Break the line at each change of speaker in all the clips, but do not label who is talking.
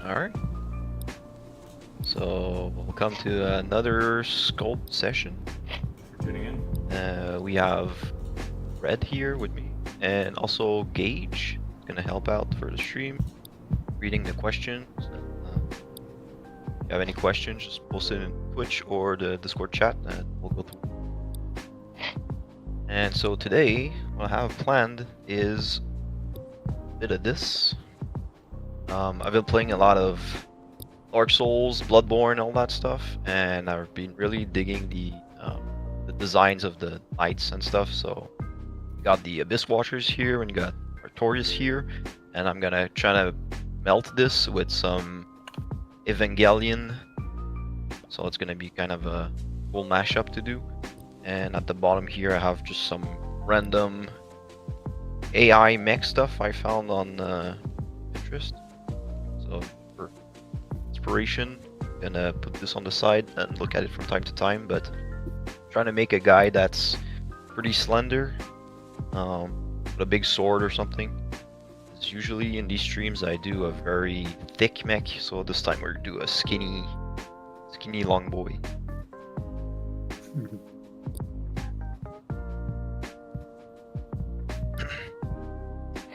Alright. So, welcome to another sculpt session.
Tuning in.
We have Red here with me, and also Gage gonna help out for the stream, reading the questions. If you have any questions, just post it in Twitch or the Discord chat, and we'll go through. And so today, what I have planned is a bit of this. I've been playing a lot of Dark Souls, Bloodborne, all that stuff, and I've been really digging the designs of the knights and stuff. So you got the Abyss Watchers here, and you got Artorias here, and I'm gonna try to melt this with some Evangelion. So it's gonna be kind of a cool mashup to do. And at the bottom here, I have just some random AI mech stuff I found on Pinterest. So for inspiration, I'm gonna put this on the side and look at it from time to time, but trying to make a guy that's pretty slender, with a big sword or something. Because usually in these streams I do a very thick mech, so this time we're gonna do a skinny long boy.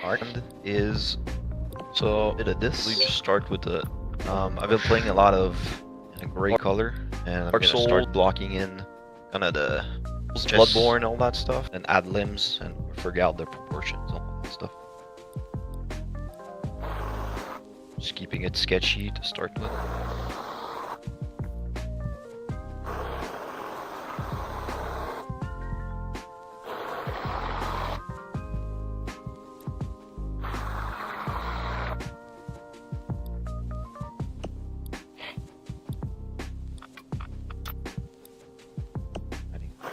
Art is so this. We just start with the. I've been playing a lot of in a gray color, and I'm gonna start blocking in kind of the Bloodborne, all that stuff, and add limbs and figure out the proportions, all that stuff. Just keeping it sketchy to start with.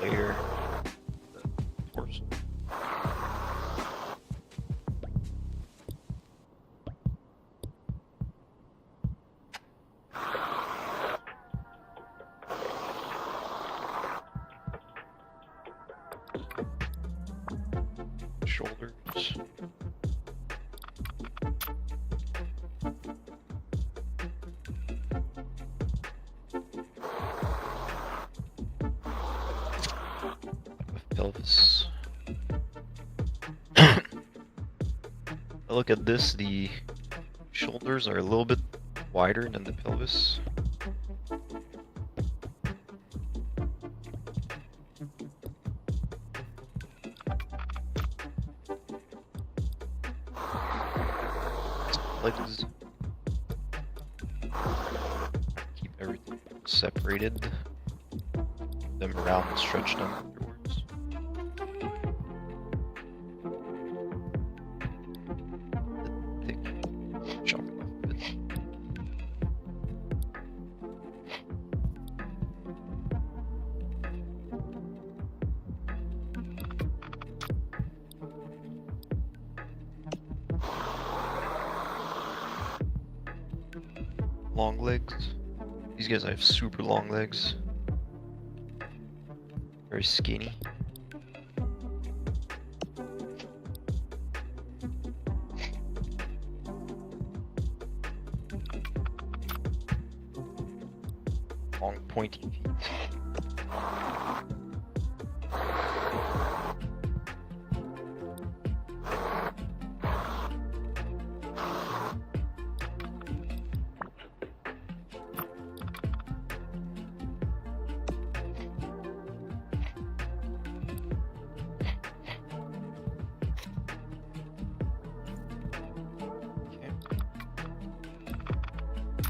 Layer the torso. Shoulders. Pelvis. Look at this, the shoulders are a little bit wider than the pelvis. Legs. Keep everything separated. Them around and stretch them afterwards. Thick. Chop it off a bit. Long legs. These guys have super long legs. Very skinny. Long pointy feet.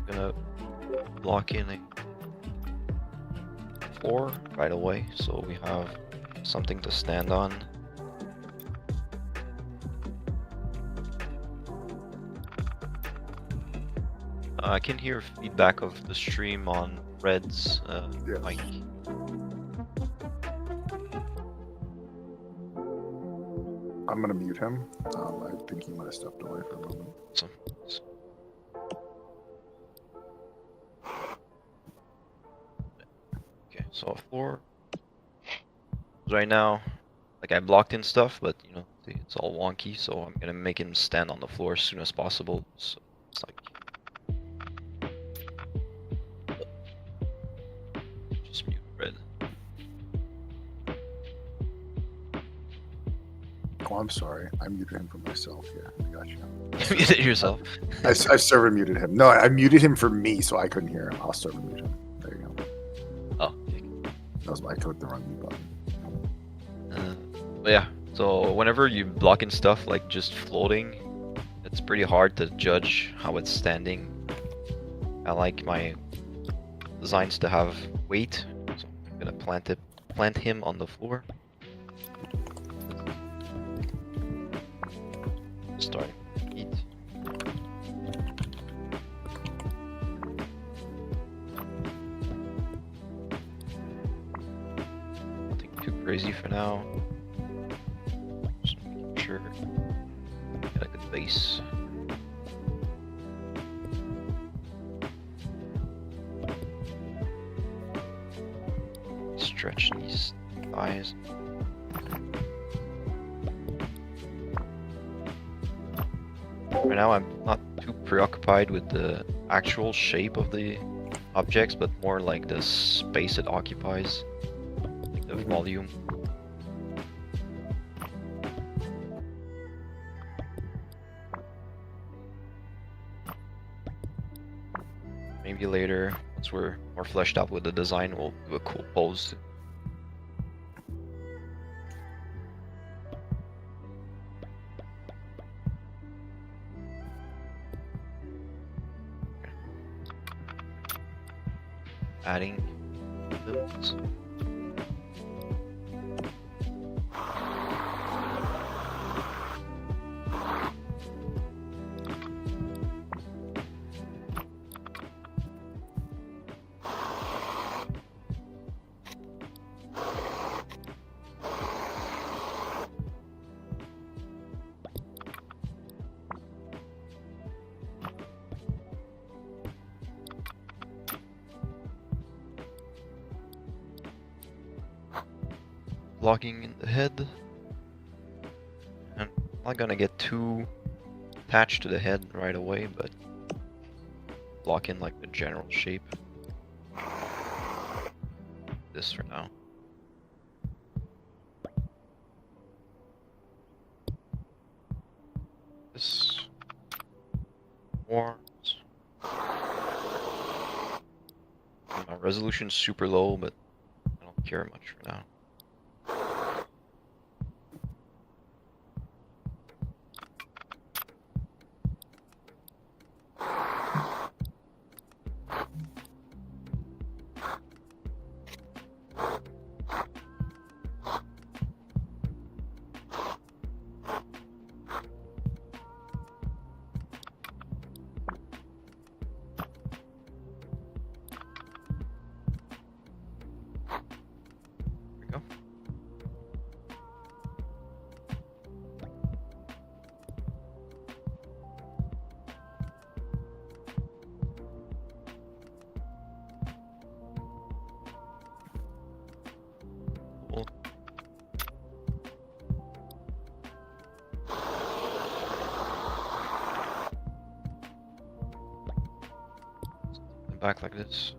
Gonna block in a floor right away, so we have something to stand on. I can hear feedback of the stream on Red's
Yes.
mic.
I'm gonna mute him. I think he might have stepped away for a moment.
So, okay, so floor. Right now, like I blocked in stuff, but you know, it's all wonky, so I'm gonna make him stand on the floor as soon as possible. So it's like
Oh, I'm sorry. I muted him for myself. Yeah, I got you.
You muted yourself.
I server muted him. No, I muted him for me, so I couldn't hear him. I'll server mute him. There you go.
Oh.
That was my click the wrong mute button.
But yeah, so whenever you block in stuff like just floating, it's pretty hard to judge how it's standing. I like my designs to have weight, so I'm gonna plant him on the floor. Starting to eat. Nothing too crazy for now. Just making sure get a good base. Stretch these thighs. Right now I'm not too preoccupied with the actual shape of the objects, but more like the space it occupies, like the volume. Maybe later, once we're more fleshed out with the design, we'll do a cool pose. Adding limbs. Blocking in the head. And I'm not gonna get too attached to the head right away, but block in like the general shape. This for now. This. Horns. My resolution's super low, but I don't care much for now. Back like this.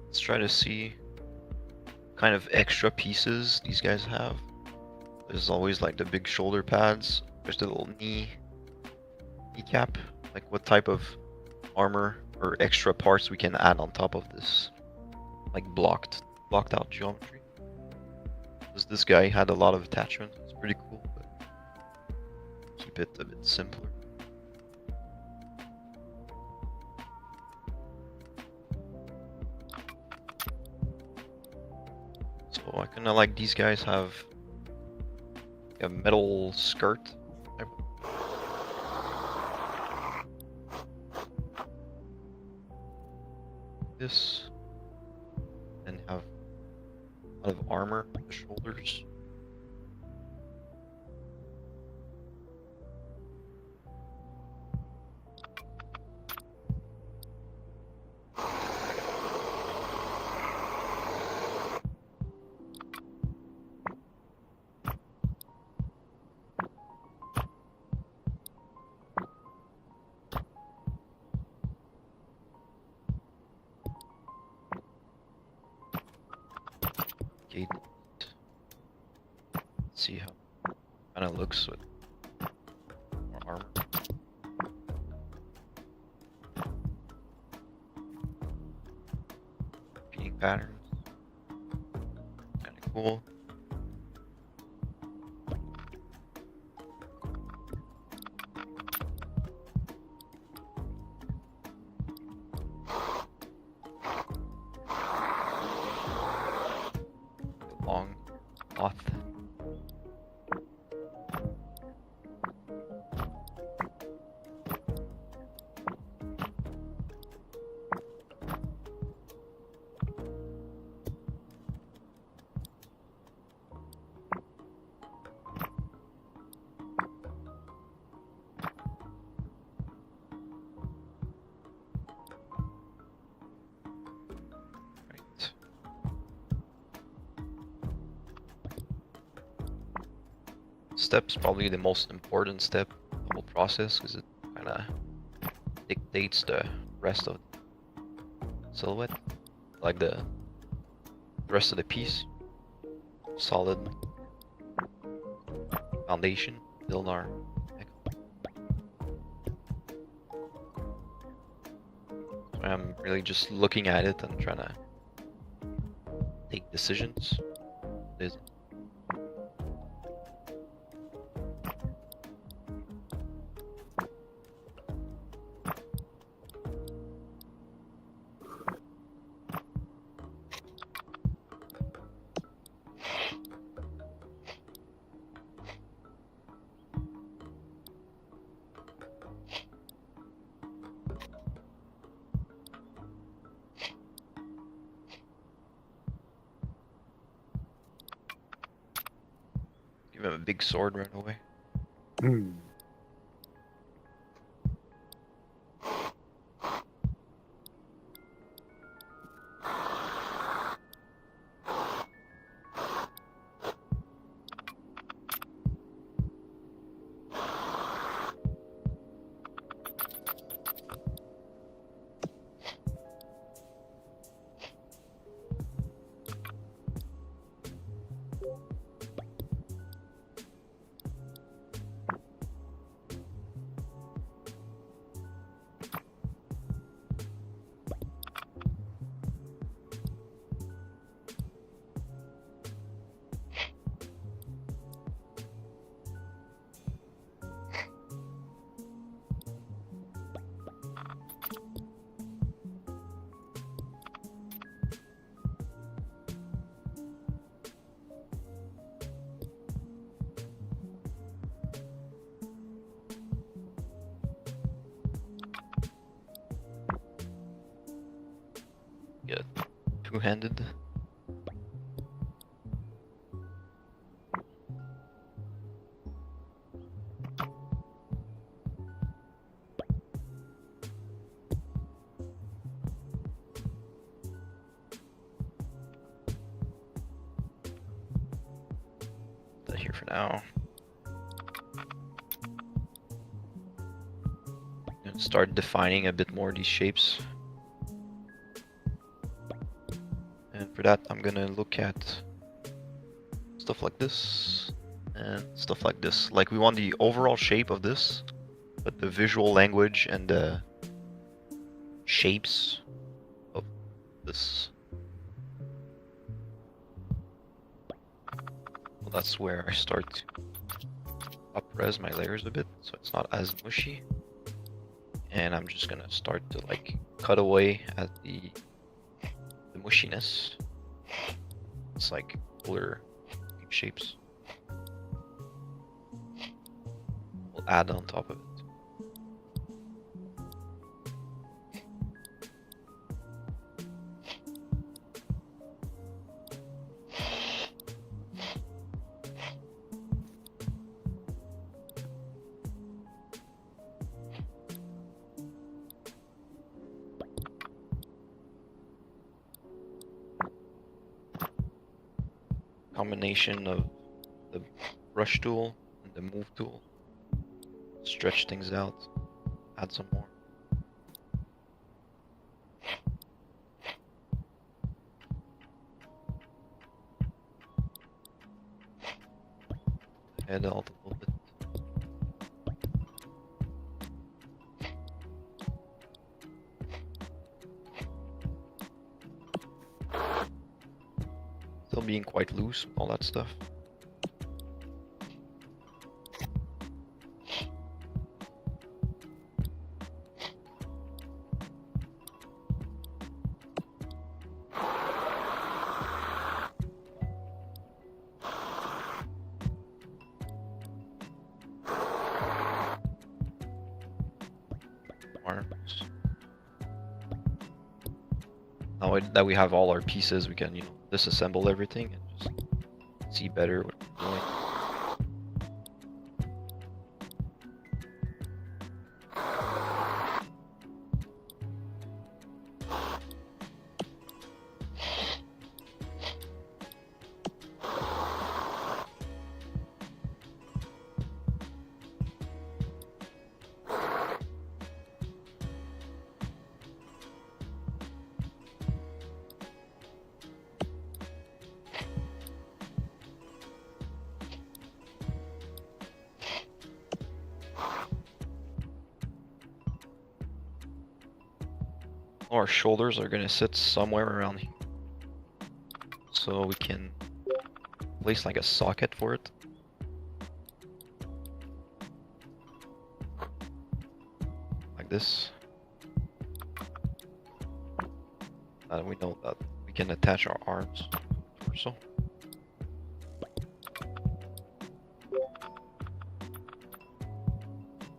Let's try to see what kind of extra pieces these guys have. There's always like the big shoulder pads. There's the little kneecap. Like what type of armor or extra parts we can add on top of this, like blocked out geometry. Because this guy had a lot of attachment. It's pretty cool, but keep it a bit simpler. So I kind of like these guys have a metal skirt. This, and have a lot of armor on the shoulders. looks with more armor. Repeating patterns. Kind of cool. Long cloth. Right. Step's probably the most important step of the whole process because it kind of dictates the rest of the silhouette, like the rest of the piece. Solid foundation, build our neck. So I'm really just looking at it and trying to take decisions. There's give him a big sword right away.
Hmm.
Get two-handed. That here for now. And start defining a bit more these shapes. And for that, I'm gonna look at stuff like this and stuff like this. Like we want the overall shape of this, but the visual language and the shapes of this. Well, that's where I start to up-res my layers a bit, so it's not as mushy. And I'm just gonna start to like cut away at the mushiness. It's like cooler shapes. We'll add on top of it. Combination of the brush tool and the move tool. Stretch things out, add some more. Head out a little bit. still being quite loose with all that stuff. Arms. Now that we have all our pieces, we can, disassemble everything and just see better what we're doing. Our shoulders are gonna sit somewhere around here, so we can place like a socket for it. Like this. We know that we can attach our arms or so.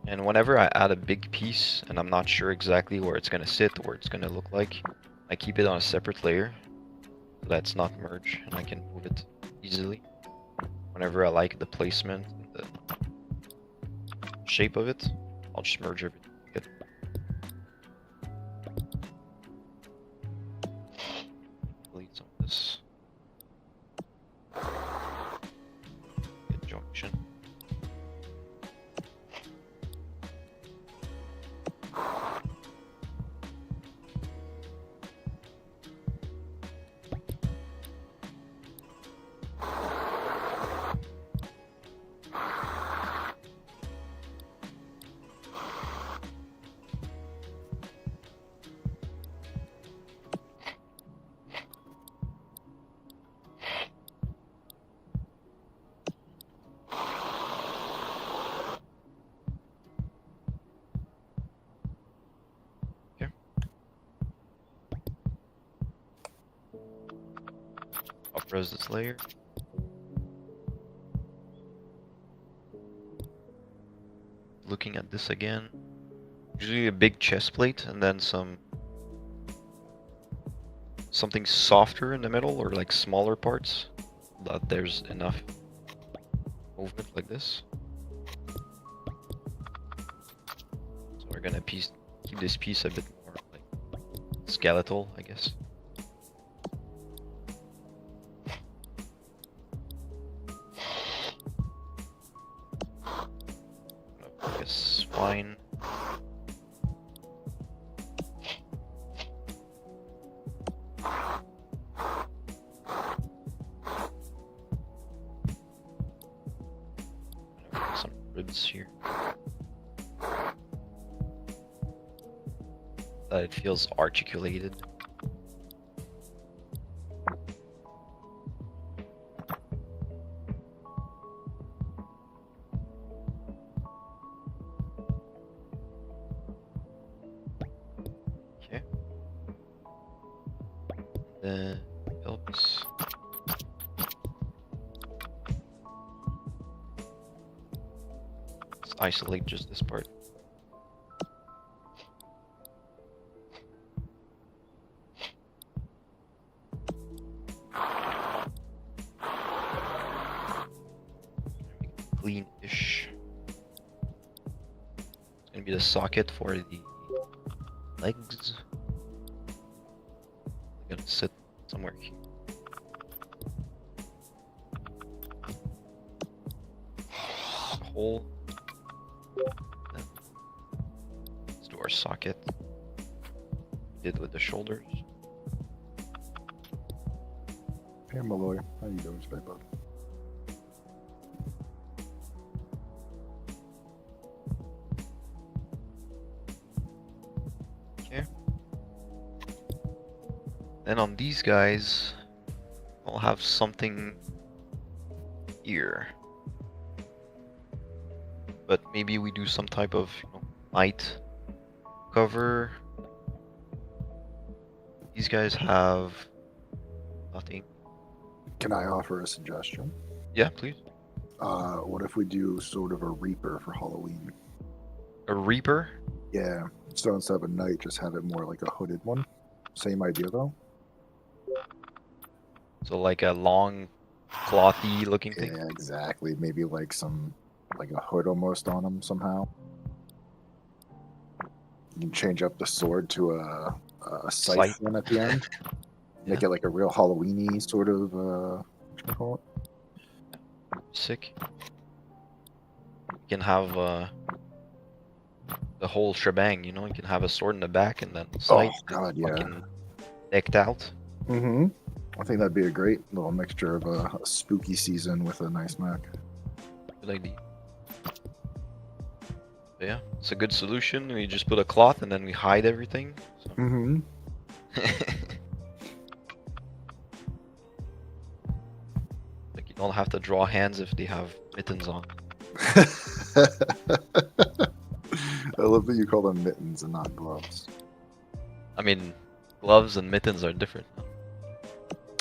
And whenever I add a big piece and I'm not sure exactly where it's gonna sit or it's gonna look like, I keep it on a separate layer so that it's not merged and I can move it easily whenever I like the placement and the shape of it. I'll just merge everything. Good. Delete some of this. Good junction. Upres this layer. Looking at this again. Usually a big chest plate and then something softer in the middle or like smaller parts. That there's enough movement like this. So we're gonna keep this piece a bit more like skeletal, I guess. Like a spine. Some ribs here. That it feels articulated. Okay. Then pelvis. Let's isolate just this part. Clean-ish. It's gonna be the socket for the legs. They're gonna sit somewhere here. A hole. Then let's do our socket. Did with the shoulders.
Hey Malloy, how you doing today, bud?
Okay. Then on these guys, I'll have something here. But maybe we do some type of night cover. These guys have nothing.
Can I offer a suggestion?
Yeah, please.
What if we do sort of a Reaper for Halloween?
A Reaper?
Yeah. So instead of a knight, just have it more like a hooded one. Same idea though.
So like a long, clothy looking thing?
Yeah, exactly. Maybe like a hood almost on him somehow. You can change up the sword to a scythe
Scythe.
one at the end. Make
Yeah.
it like a real Halloween-y sort of what you call it?
Sick. You can have the whole shebang, you know? You can have a sword in the back and then
Oh
scythe and
god, yeah.
fucking decked out.
Mm-hmm. I think that'd be a great little mixture of a spooky season with a nice mech.
Good idea. But yeah, it's a good solution. We just put a cloth and then we hide everything. So.
Mm-hmm.
Like you don't have to draw hands if they have mittens on.
I love that you call them mittens and not gloves.
I mean, gloves and mittens are different. No?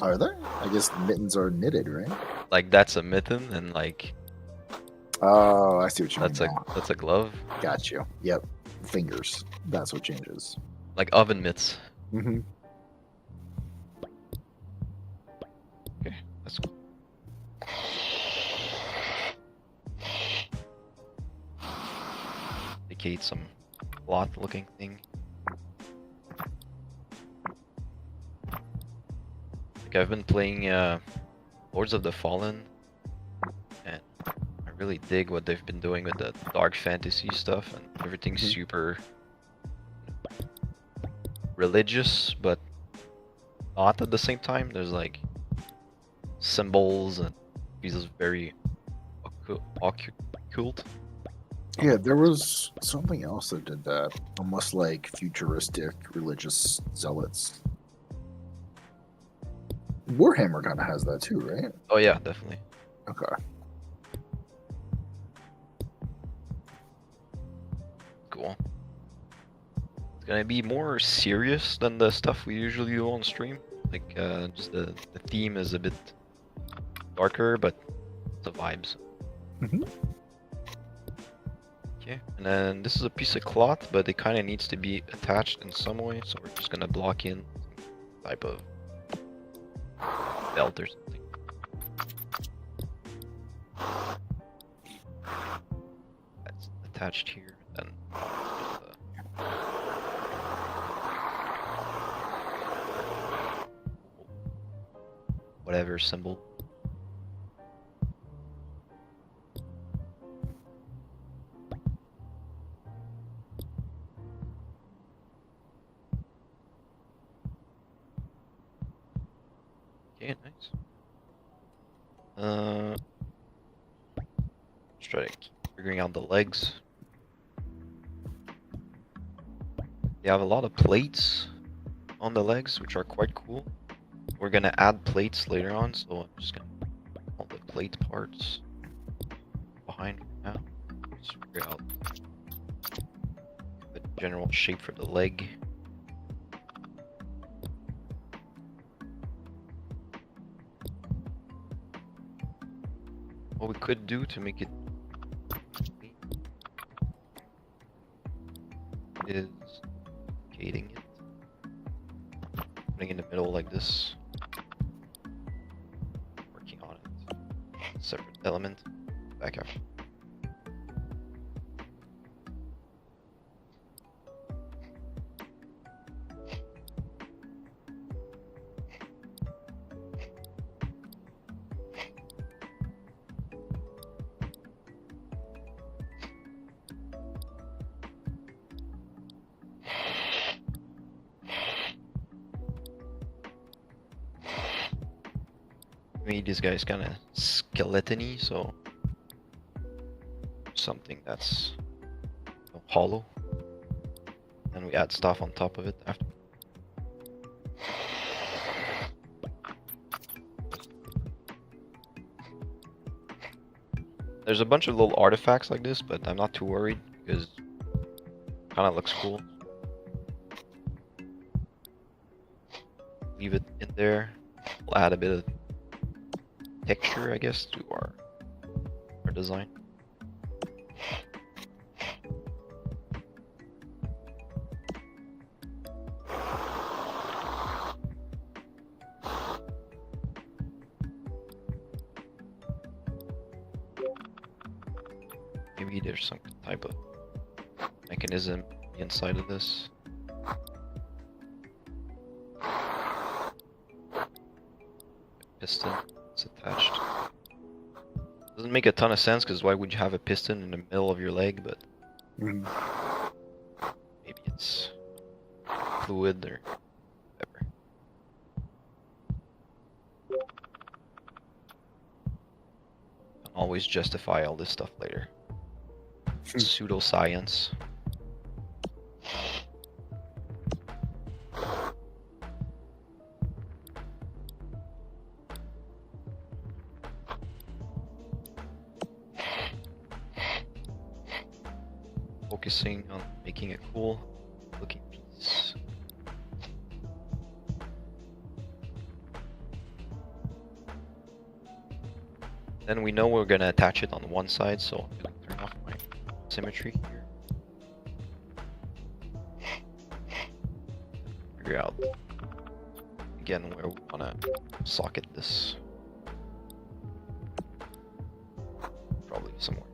Are they? I guess mittens are knitted, right?
Like that's a mitten and like
Oh, I see what you mean now.
that's a glove.
Got you. Yep. Fingers. That's what changes.
Like oven mitts.
Mm-hmm.
Okay, that's cool. Indicate some cloth looking thing. Like I've been playing Lords of the Fallen and I really dig what they've been doing with the dark fantasy stuff and everything's super religious but not at the same time. There's like symbols and these very occult.
Yeah, there was something else that did that. Almost like futuristic religious zealots. Warhammer kind of has that too, right?
Oh yeah, definitely.
Okay.
Cool. It's gonna be more serious than the stuff we usually do on stream. Like just the theme is a bit darker, but the vibes.
Mhm.
Okay, and then this is a piece of cloth, but it kind of needs to be attached in some way, so we're just gonna block in some type of belt or something. That's attached here, then just, whatever symbol. Okay, nice. Let's try to keep figuring out the legs. They have a lot of plates on the legs, which are quite cool. We're gonna add plates later on, so I'm just gonna put all the plate parts behind for now. Just figure out the general shape for the leg. What we could do to make it is gating it, putting it in the middle like this, working on it, separate element, back up. Made this guy's kind of skeleton-y, so something that's hollow, and we add stuff on top of it after. There's a bunch of little artifacts like this, but I'm not too worried because it kind of looks cool. Leave it in there. We'll add a bit of texture, I guess, to our design. Maybe there's some type of mechanism inside of this. Piston is attached. Doesn't make a ton of sense because why would you have a piston in the middle of your leg? But maybe it's fluid or whatever. Can always justify all this stuff later. Pseudoscience. Focusing on making a cool looking piece. Then we know we're gonna attach it on one side, so I'm gonna turn off my symmetry here. Figure out again where we wanna socket this. Probably somewhere.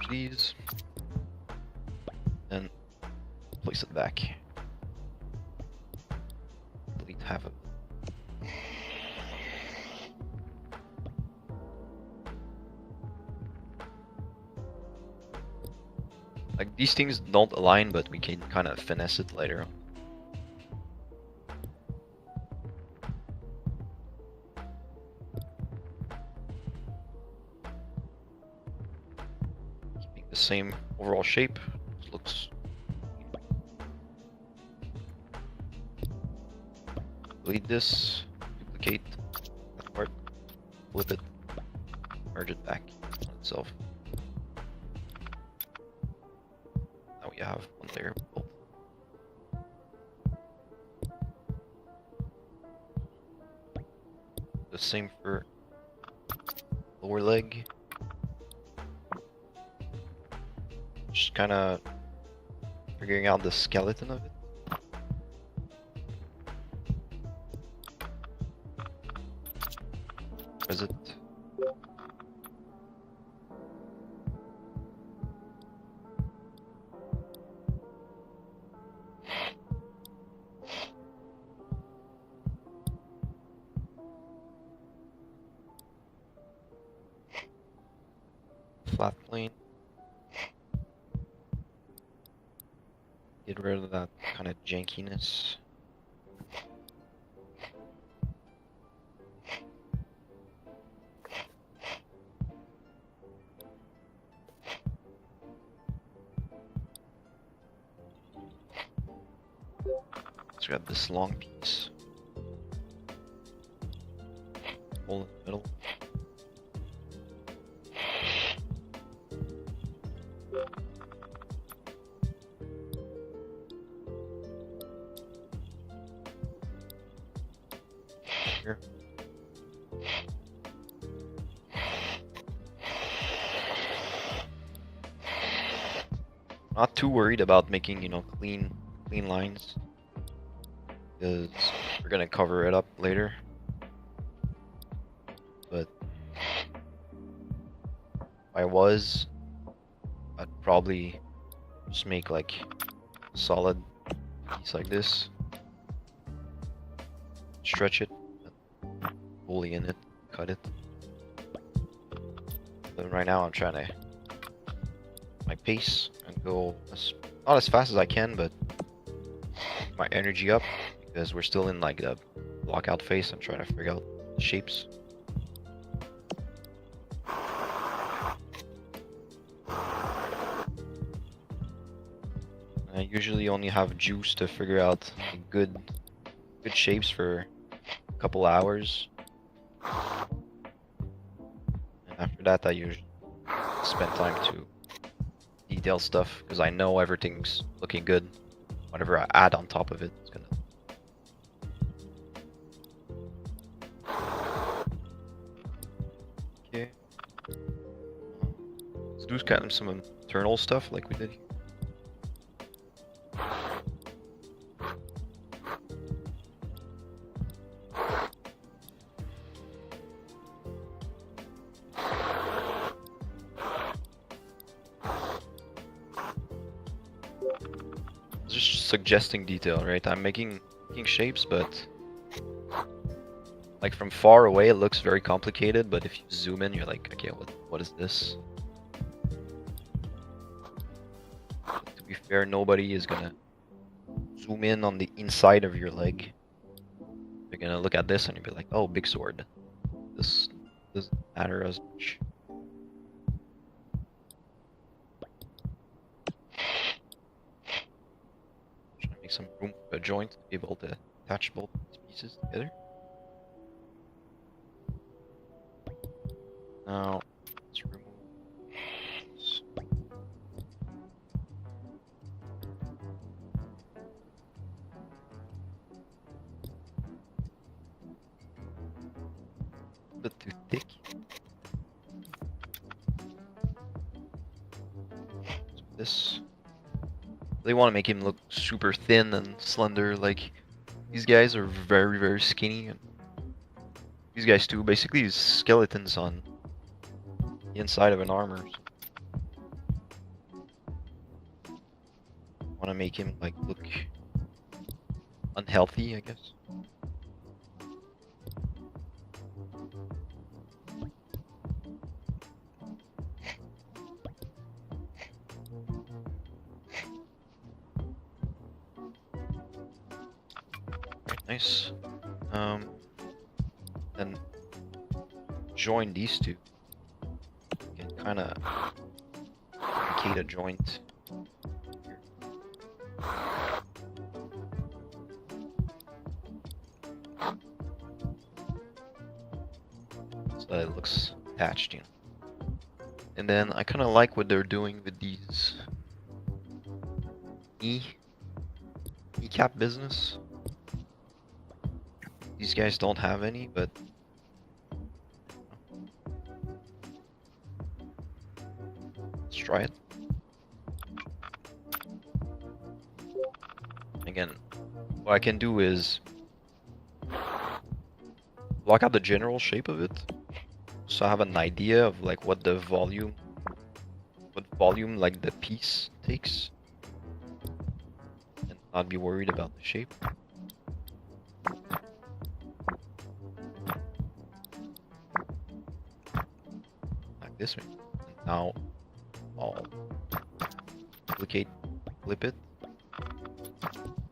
These and place it back. Delete half of it. Like these things don't align, but we can kind of finesse it later on. Same overall shape. Looks. Delete this. Duplicate that part. Flip it. Merge it back on itself. Now we have one layer built. The same for lower leg. Just kind of figuring out the skeleton of it. Is it? Flat plane. Get rid of that kind of jankiness. So we have this long piece. Hole in the middle. Here. Not too worried about making, you know, clean lines, because we're gonna cover it up later. But if I was, I'd probably just make like a solid piece like this, stretch it, fully in it, cut it. But right now I'm trying to my pace and go not as fast as I can, but my energy up, because we're still in like the block out face and try to figure out the shapes. I usually only have juice to figure out good shapes for a couple hours. And after that, I usually spend time to detail stuff because I know everything's looking good. Whatever I add on top of it is gonna. Okay. Let's do kind of some internal stuff like we did here. Just suggesting detail, right? I'm making shapes, but like from far away it looks very complicated, but if you zoom in, you're like, okay, what is this? But to be fair, nobody is gonna zoom in on the inside of your leg. They're gonna look at this and you'll be like, oh, big sword. This doesn't matter as much. Trying to make some room for a joint to be able to attach both these pieces together. Now, let's remove this. A bit too thick. So this. They want to make him look super thin and slender. Like these guys are very, very skinny, and these guys too. Basically, these skeletons on the inside of an armor. Want to make him like look unhealthy, I guess. Nice. Then join these two. You can kind of indicate a joint. So that it looks attached, you know. And then I kind of like what they're doing with these kneecap business. These guys don't have any, but let's try it. Again, what I can do is block out the general shape of it, so I have an idea of like what volume like the piece takes, and not be worried about the shape. Like this one. And now I'll flip it,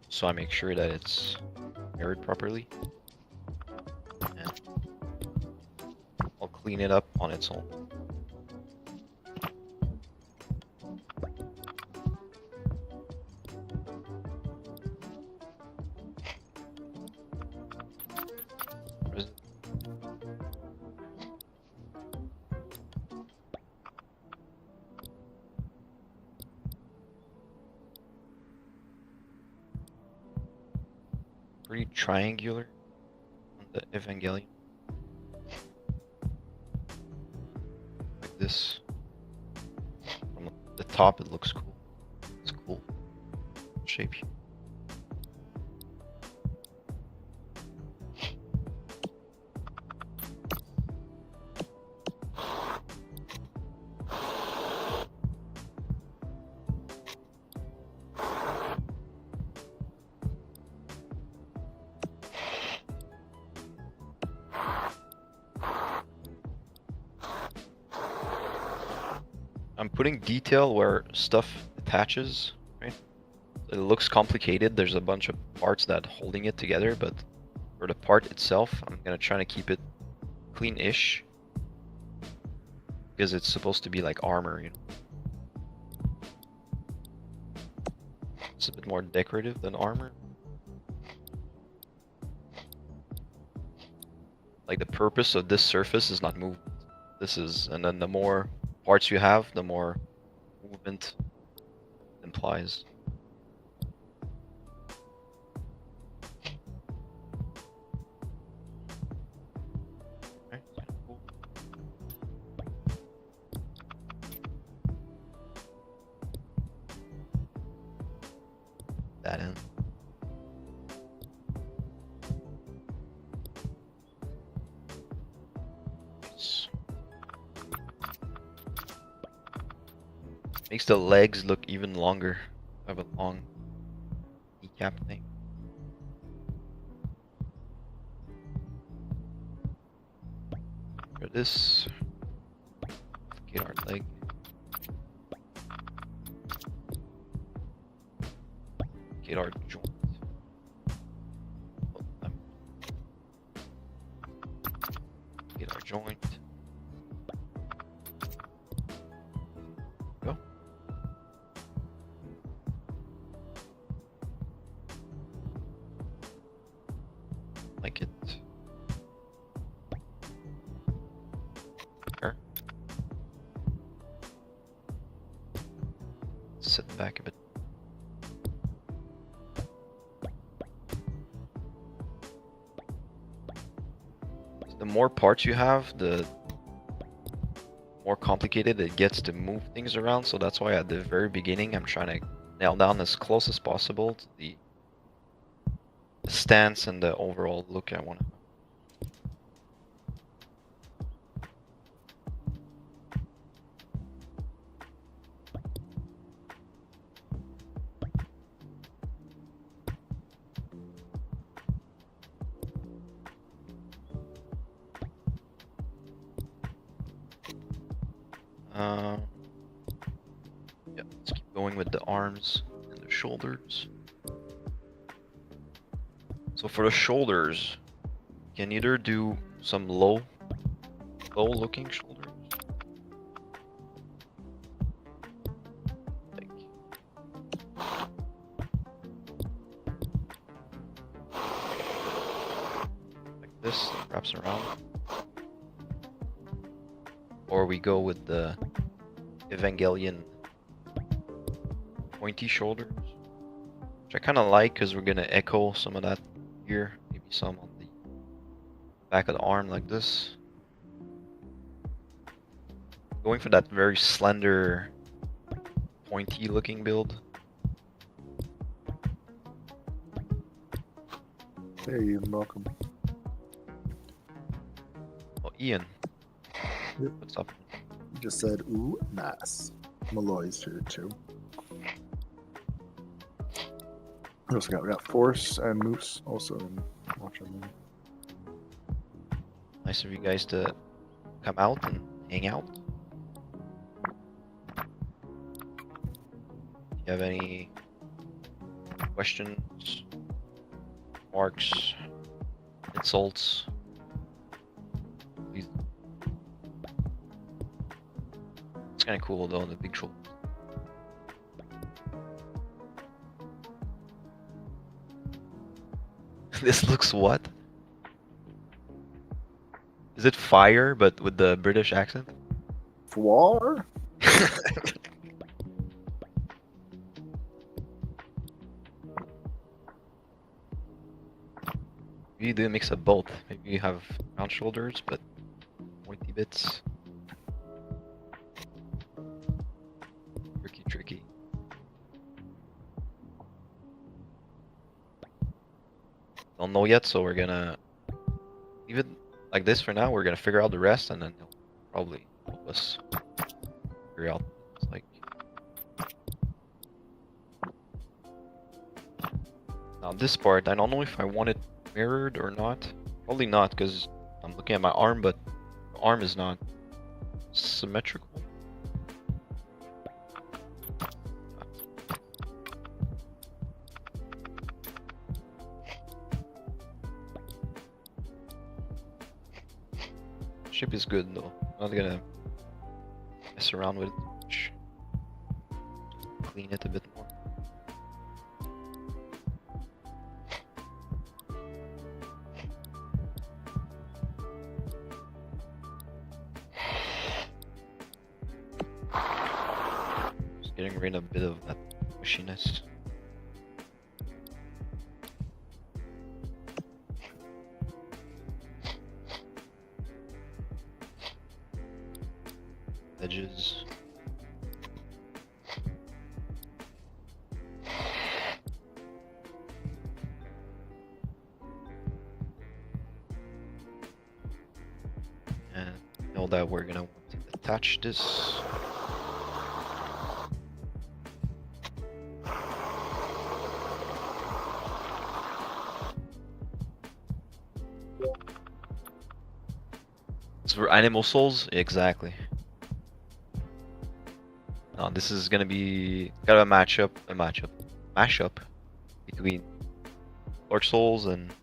so I make sure that it's mirrored properly. And I'll clean it up on its own. Pretty triangular on the Evangelion. Like this. From the top it looks cool. It's cool shape. I'm putting detail where stuff attaches, right? It looks complicated. There's a bunch of parts that holding it together, but For the part itself, I'm gonna try to keep it clean-ish. Because it's supposed to be like armor, you know. It's a bit more decorative than armor. Like the purpose of this surface is not movement. This is, and then the more parts you have, the more movement implies. Okay, cool. That in. Makes the legs look even longer. I have a long kneecap thing. For this, get our leg. Get our joint. Get our joint. Go. Like it. There. Sit back a bit. The more parts you have, the more complicated it gets to move things around. So that's why at the very beginning, I'm trying to nail down as close as possible to the stance and the overall look I want. Yeah, let's keep going with the arms and the shoulders. So for the shoulders, you can either do some low looking shoulders. Like this, that wraps around. Or we go with the Evangelion pointy shoulders, which I kind of like because we're gonna echo some of that here, maybe some on the back of the arm like this. Going for that very slender, pointy looking build.
Hey, you're welcome.
Oh, Ian.
Yep.
What's up?
You just said, ooh, nice. Malloy's here too. We also got Force and Moose also in watching them.
Nice of you guys to come out and hang out. If you have any questions, remarks, insults, please. It's kind of cool though, the big shoulder. This looks what? Is it fire, but with the British accent?
War?
Maybe you do a mix of both. Maybe you have round shoulders, but pointy bits. Tricky. Don't know yet, so we're gonna leave it like this for now. We're gonna figure out the rest, and then he'll probably help us figure out what it's like. Now this part, I don't know if I want it mirrored or not. Probably not, because I'm looking at my arm, but the arm is not symmetrical. chip is good though. I'm not gonna mess around with it much. Clean it a bit more. Just getting rid of a bit of that mushiness. Edges. And know that we're gonna want to attach this. It's for ANIMO souls? Exactly. This is gonna be kind of a mashup between Dark Souls and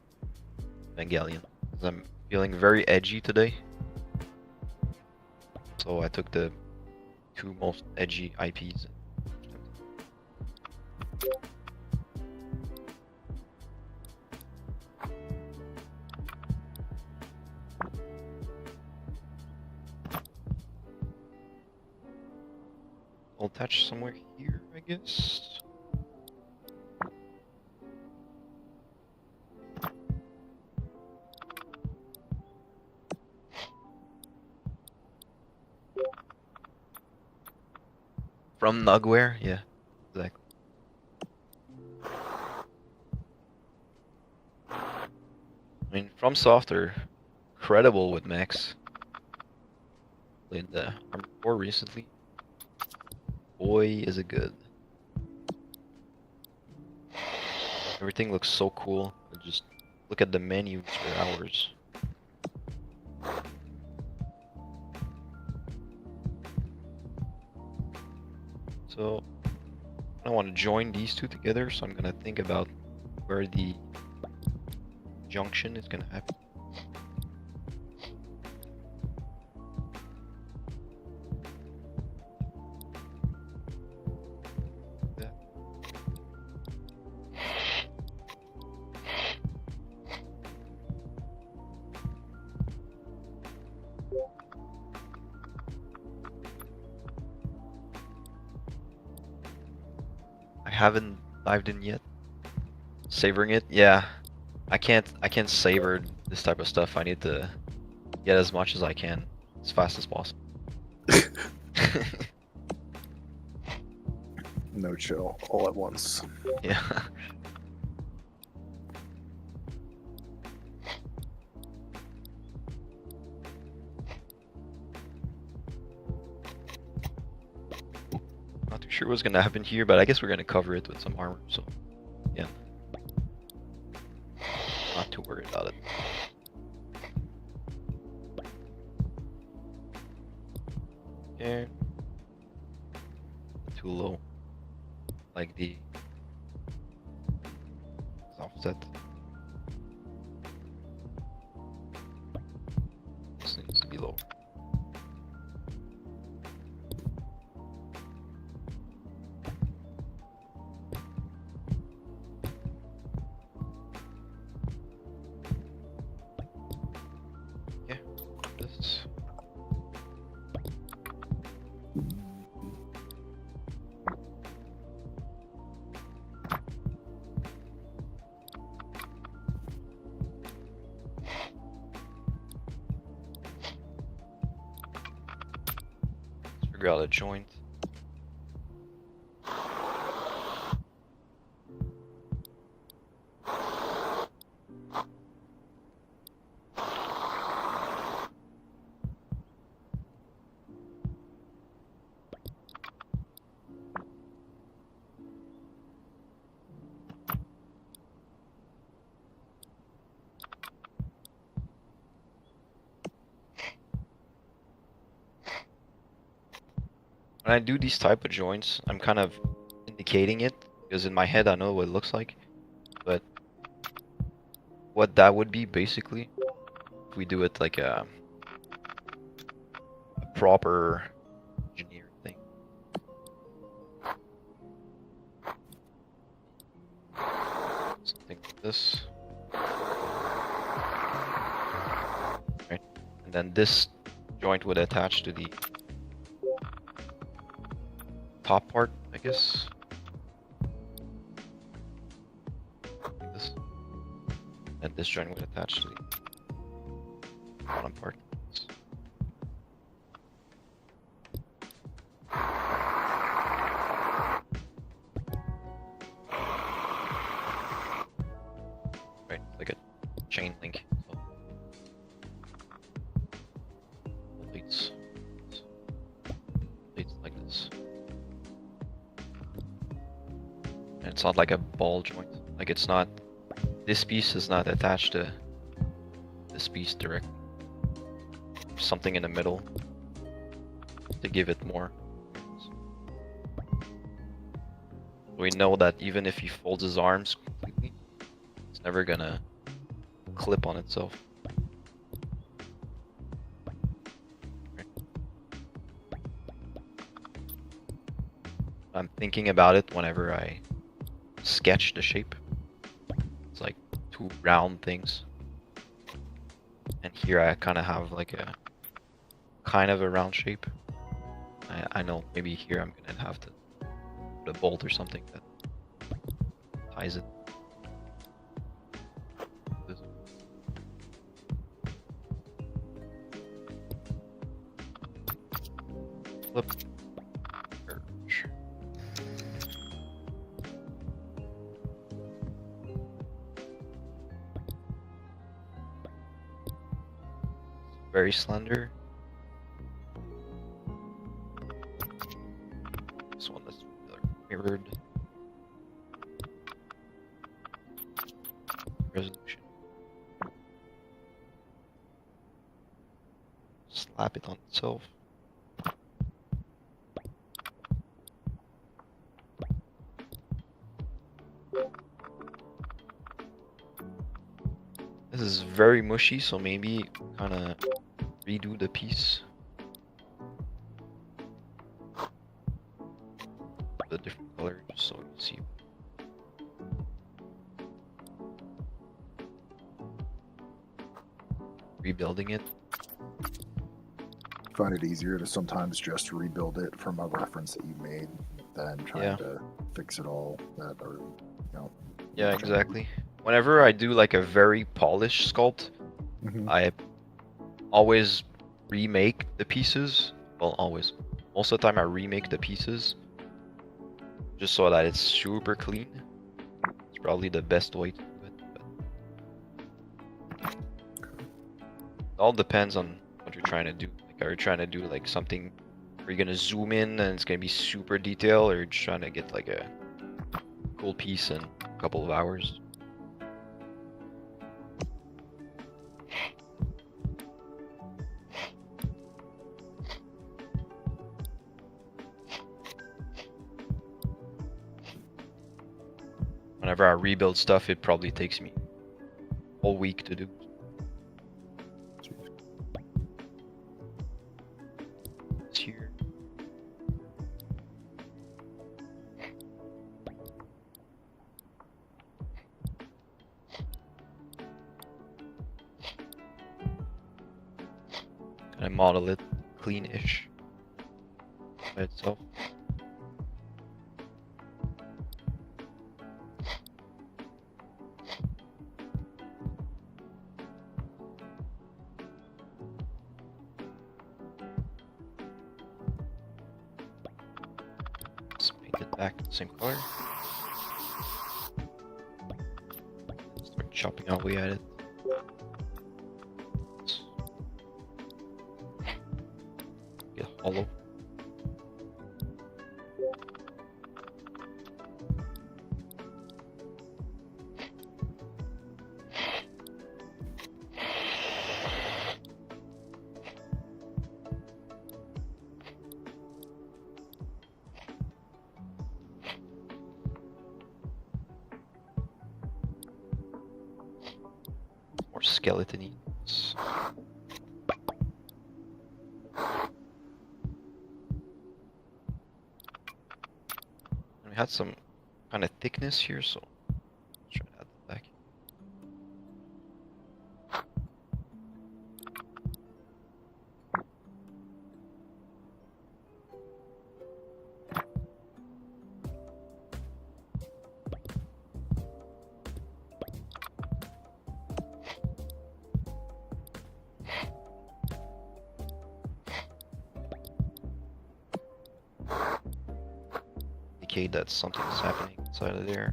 Evangelion. 'Cause I'm feeling very edgy today, so I took the two most edgy IPs. I'll attach somewhere here, I guess. From Nugware? Yeah, exactly. I mean, from Software, incredible with mechs. Played the Armored Core recently. Boy, is it good. Everything looks so cool. I just look at the menus for hours. So I want to join these two together, so I'm gonna think about where the junction is gonna happen. That. I haven't dived in yet. Savoring it? Yeah. I can't savor this type of stuff. I need to get as much as I can as fast as possible.
No chill, all at once.
Yeah. Not too sure what's gonna happen here, but I guess we're gonna cover it with some armor, so yeah. Not too worried about it. Okay. Too low. Like the offset. This needs to be low. Yeah. This. Figure out a joint. When I do these type of joints, I'm kind of indicating it because in my head I know what it looks like, but what that would be basically, if we do it like a proper engineering thing. Something like this. Right. And then this joint would attach to the top part, I guess. Like this. And this joint would attach to the bottom part. Right, like a chain link. So, plates like this. And it's not like a ball joint. Like it's not. This piece is not attached to this piece directly. Something in the middle to give it more. We know that even if he folds his arms completely, it's never gonna clip on itself. Right. I'm thinking about it whenever I sketch the shape. It's like two round things. And here I kind of have like a kind of a round shape. I know maybe here I'm gonna have to put a bolt or something that ties it. Flip. Urge. Very slender. This one that's mirrored. Resolution. Slap it on itself. This is very mushy, so maybe kind of redo the piece. The different color, just so you see. Rebuilding it.
I find it easier to sometimes just rebuild it from a reference that you made than trying to fix it all that are, you know.
Yeah, exactly. Whenever I do like a very polished sculpt, I always remake the pieces. Well, always. Most of the time I remake the pieces just so that it's super clean. It's probably the best way to do it. But it all depends on what you're trying to do. Like, are you trying to do like something where you're gonna zoom in and it's gonna be super detailed, or you're just trying to get like a cool piece in a couple of hours? Whenever I rebuild stuff, it probably takes me a whole week to do. It's here. Can I model it clean-ish by itself? Back to the same color. Start chopping away at it. Get hollow. Skeleton-y. We had some kind of thickness here, so let's try to add that back. Indicate that something's happening inside of there.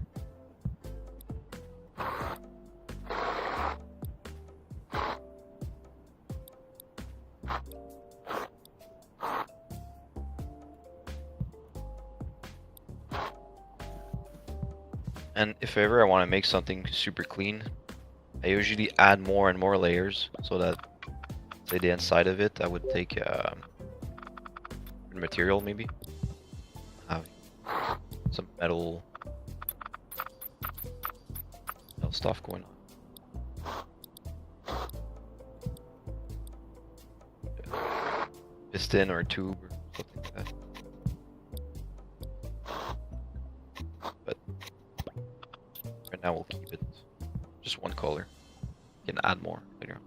And if ever I want to make something super clean, I usually add more and more layers so that, say, the inside of it, I would take material maybe, have some metal stuff going on. Piston or tube or something like that. But right now we'll keep it just one color. You can add more later on.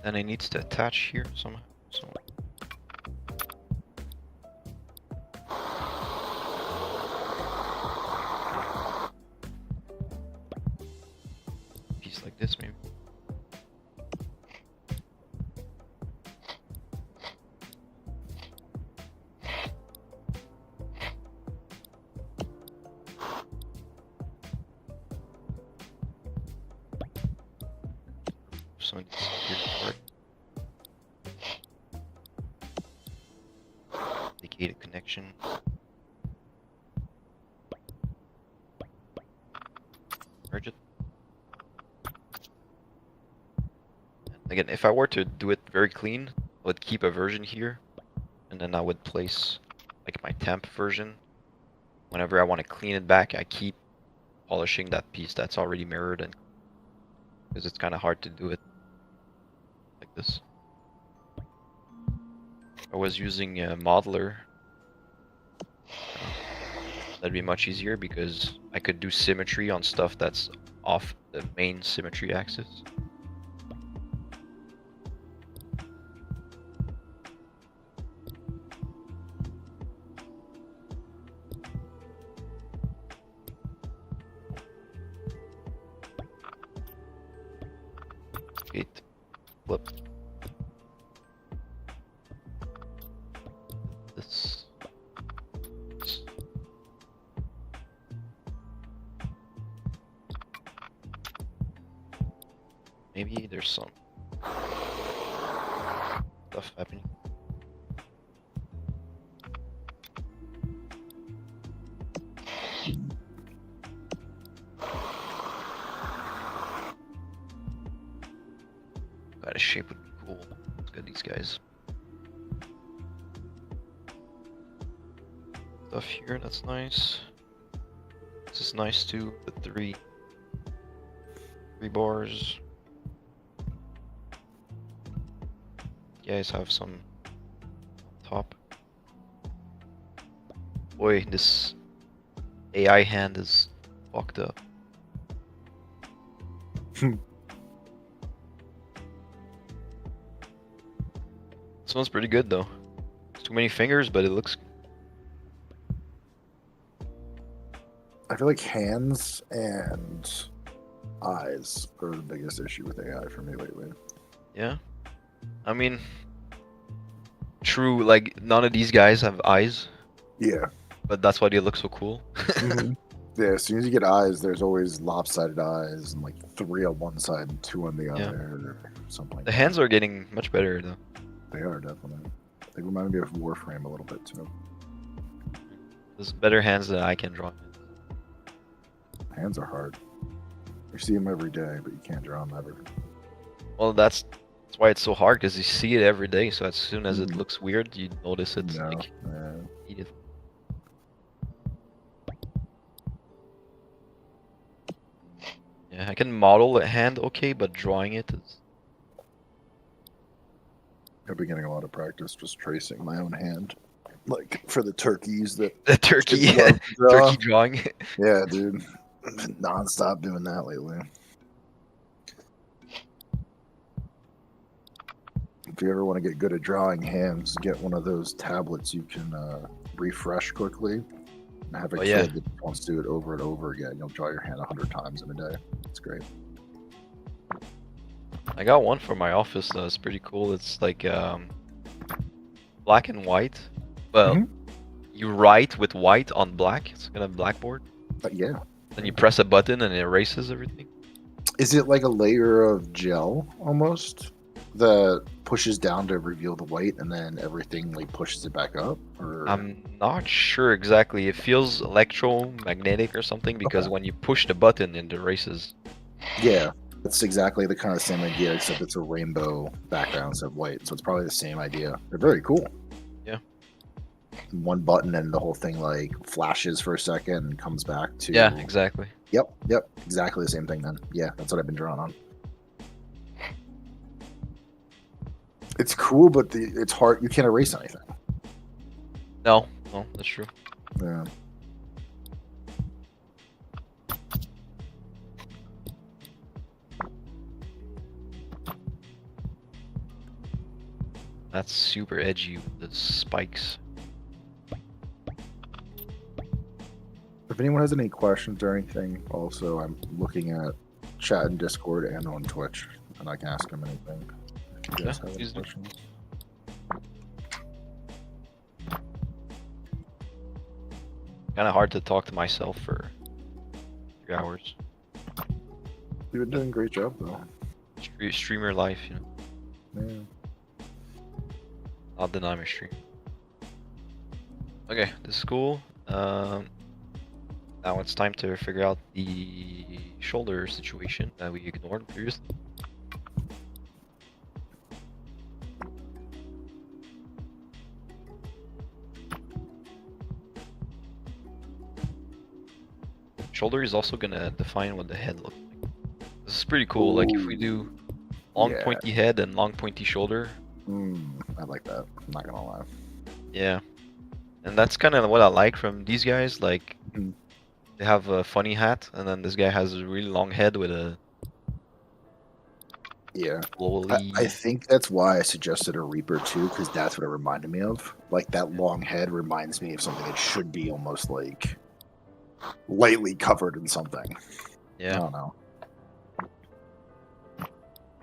Then it needs to attach here somehow. So piece like this maybe. Some of these here part. Indicate a connection. Merge it. And again, if I were to do it very clean, I would keep a version here, and then I would place like my temp version. Whenever I want to clean it back, I keep polishing that piece that's already mirrored, and because it's kind of hard to do it like this. If I was using a modeler, that'd be much easier because I could do symmetry on stuff that's off the main symmetry axis. Gate, flip. This. Maybe there's some stuff happening. Got a shape would be cool. Let's get these guys. Stuff here, that's nice. This is nice too, the three bars. You guys have some on top. Boy, this AI hand is fucked up. Smells pretty good though. Too many fingers, but it looks.
I feel like hands and eyes are the biggest issue with AI for me lately.
Yeah. I mean, true, like none of these guys have eyes,
Yeah.
but that's why they look so cool.
Mhm. Yeah, as soon as you get eyes, there's always lopsided eyes and like 3 on one side and 2 on the
Yeah.
other, or something like
The
that.
hands are getting much better though.
They are definitely. They remind me of Warframe a little bit too.
There's better hands than I can draw.
Hands are hard. You see them every day, but you can't draw them ever.
Well, that's why it's so hard, because you see it every day. So as soon as it
Mhm.
looks weird, you notice it.
No,
Like,
yeah.
immediately. Yeah, I can model a hand okay, but drawing it is.
I've been getting a lot of practice just tracing my own hand, like for the turkeys that
The turkey,
kids love to draw.
turkey drawing.
Yeah, dude, I've been nonstop doing that lately. If you ever want to get good at drawing hands, get one of those tablets you can refresh quickly. And have a
Oh,
kid
yeah.
that wants to do it over and over again. You'll draw your hand 100 times in a day. It's great.
I got one for my office though. It's pretty cool. It's like black and white. Well,
Mhm.
you write with white on black. It's kind of blackboard.
Yeah.
Then you press a button and it erases everything.
Is it like a layer of gel almost that pushes down to reveal the white, and then everything like pushes it back up? Or
I'm not sure exactly. It feels electromagnetic or something, because
okay.
when you push the button, it erases.
Yeah, it's exactly the kind of same idea, except it's a rainbow background instead of white. So it's probably the same idea. They're very cool.
Yeah.
One button and the whole thing like flashes for a second and comes back to.
Yeah, exactly.
Yep, exactly the same thing. Then yeah, that's what I've been drawing on. It's cool, but it's hard. You can't erase anything.
No, that's true.
Yeah.
That's super edgy with the spikes.
If anyone has any questions or anything, also I'm looking at chat and Discord and on Twitch, and I can ask them anything. If you guys have any
please do.
questions.
Kind of hard to talk to myself for 3 hours.
You've been doing a great job though.
Streamer life, you know.
Yeah.
Not deny my stream. Okay, this is cool. Now it's time to figure out the shoulder situation that we ignored previously. Shoulder is also gonna define what the head looks like. This is pretty cool. Like if we do long
Yeah.
pointy head and long pointy shoulder.
I like that. I'm not gonna lie.
Yeah. And that's kind of what I like from these guys. Like,
Mhm.
they have a funny hat, and then this guy has a really long head with a
Yeah.
woolly.
I think that's why I suggested a Reaper too, because that's what it reminded me of. Like that long head reminds me of something that should be almost like lightly covered in something. I
Yeah.
don't know.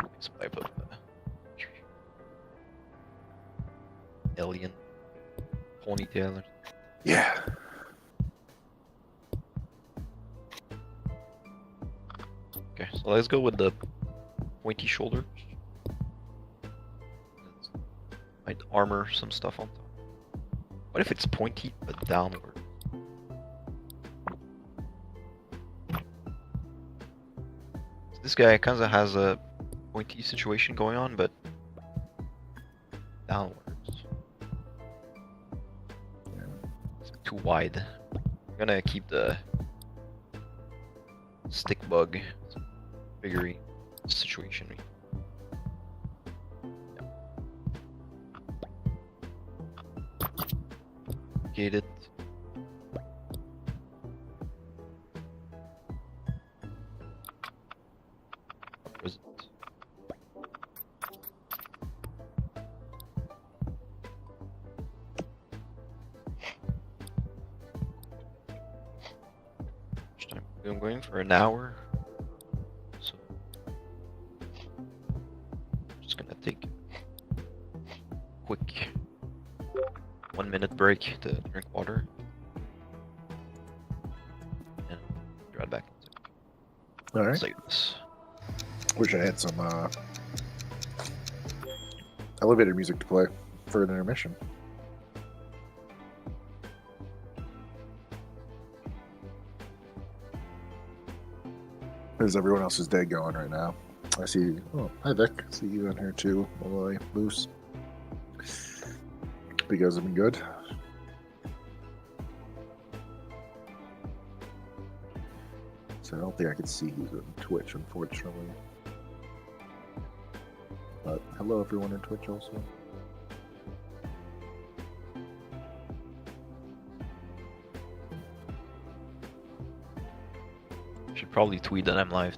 Let's pipe up the alien ponytail.
Yeah.
Okay, so let's go with the pointy shoulders. Might armor some stuff on top. What if it's pointy but downward? This guy kind of has a pointy situation going on, but downwards. It's too wide. I'm gonna keep the stick bug figurine situation. Get it. Was it? I'm going for an hour. So just gonna take a quick 1 minute break to drink water. And
All right.
Let's take this.
Wish I had some elevator music to play for an intermission. How's everyone else's day going right now? I see. Oh, hi Vic. See you in here too. Malloy, Moose. You guys have been good. So I don't think I can see who's on Twitch, unfortunately. But hello, everyone on Twitch also.
Should probably tweet that I'm live.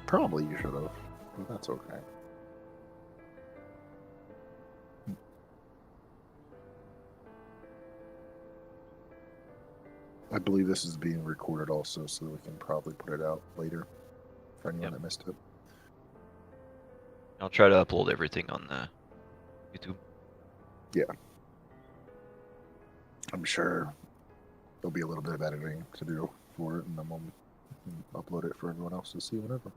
Probably you should have, but that's okay. I believe this is being recorded also, so we can probably put it out later for anyone that missed it.
I'll try to upload everything on YouTube.
Yeah. I'm sure there'll be a little bit of editing to do for it, and then we'll upload it for everyone else to see whenever.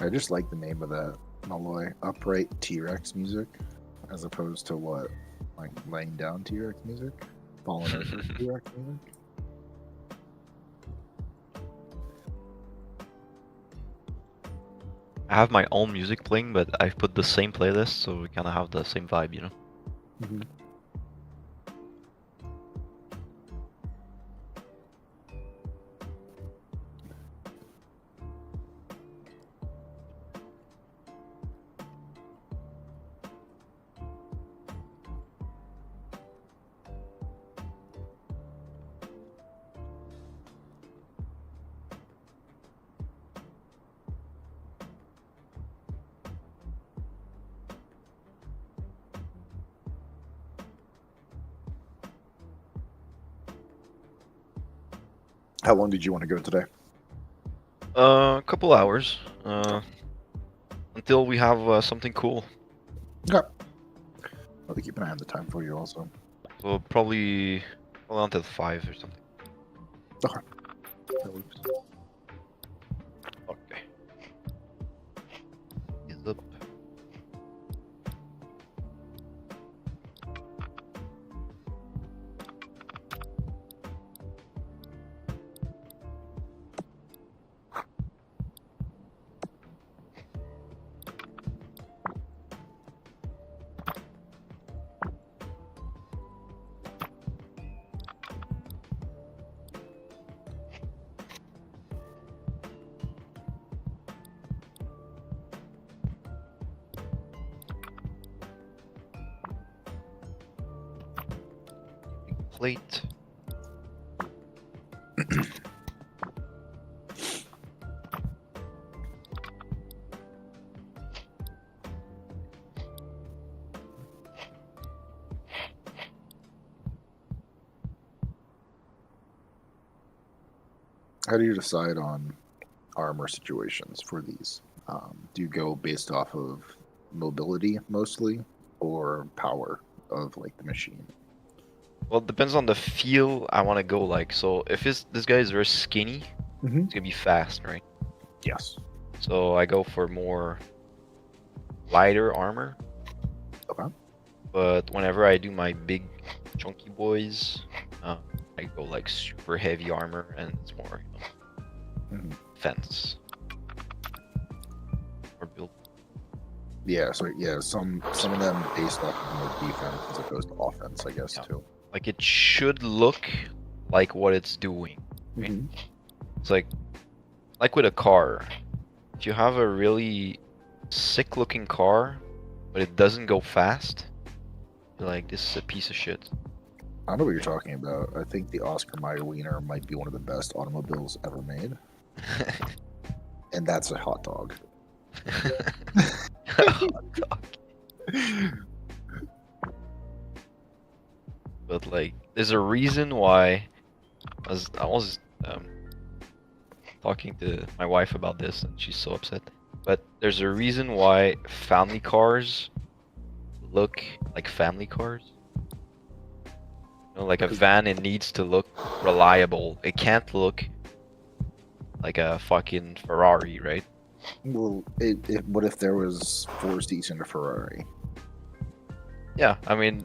I just like the name of that, Malloy. Upright T-Rex music, as opposed to what? Like laying down T-Rex music? Falling over T-Rex music?
I have my own music playing, but I've put the same playlist, so we kind of have the same vibe, you know?
Mm-hmm. How long did you want to go today?
A couple hours. Until we have something cool.
Okay. I'll keep an eye on the time for you also.
So probably until 5 or something.
Okay. That works.
Okay. Is up. Plate.
How do you decide on armor situations for these? Do you go based off of mobility mostly, or power of like the machine?
Well, it depends on the feel I want to go like. So if this guy is very skinny,
Mm-hmm.
it's gonna be fast, right?
Yes.
So I go for more lighter armor.
Okay.
But whenever I do my big chunky boys, I go like super heavy armor, and it's more,
Mhm.
defense or build.
Yeah. So yeah, some of them based off of more defense as opposed to offense, I guess
Yeah.
too.
Like it should look like what it's doing. Right?
Mhm.
It's like with a car. If you have a really sick looking car, but it doesn't go fast, you're like, this is a piece of shit.
I know what you're talking about. I think the Oscar Mayer Wiener might be one of the best automobiles ever made, and that's a hot dog.
But like, there's a reason why I was talking to my wife about this, and she's so upset. But there's a reason why family cars look like family cars. You know, like a van, it needs to look reliable. It can't look like a fucking Ferrari, right?
Well, what if there was 4 seats in a Ferrari?
Yeah, I mean,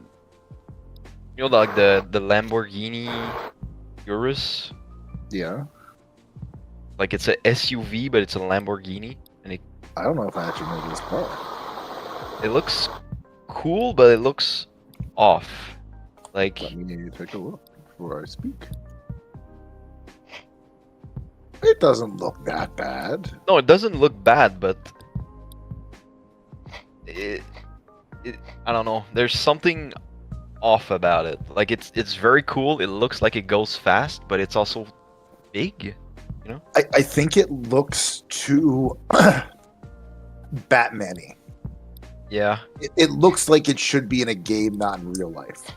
you know, like the Lamborghini Urus,
Yeah.
like it's a SUV, but it's a Lamborghini, and
I don't know if I actually know this car.
it looks cool, but it looks off. Like,
Let me take a look before I speak. It doesn't look that bad.
no, it doesn't look bad, but it, I don't know. There's something off about it. Like it's very cool. It looks like it goes fast, but it's also big. You know?
I think it looks too Batman-y.
Yeah.
It looks like it should be in a game, not in real life.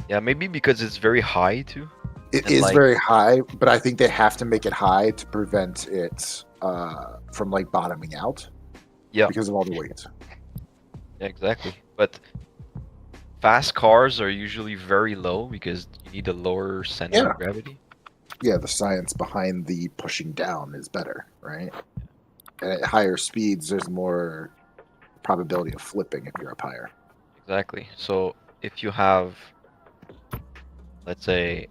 Yeah, maybe because it's very high too.
It
And,
is
like,
very high, but I think they have to make it high to prevent it from like bottoming out.
Yeah.
Because of all the weight.
Yeah, exactly. But fast cars are usually very low because you need a lower center
Yeah.
of gravity.
Yeah, the science behind the pushing down is better, right? And at higher speeds, there's more probability of flipping if you're up higher.
Exactly. So if you have, let's say,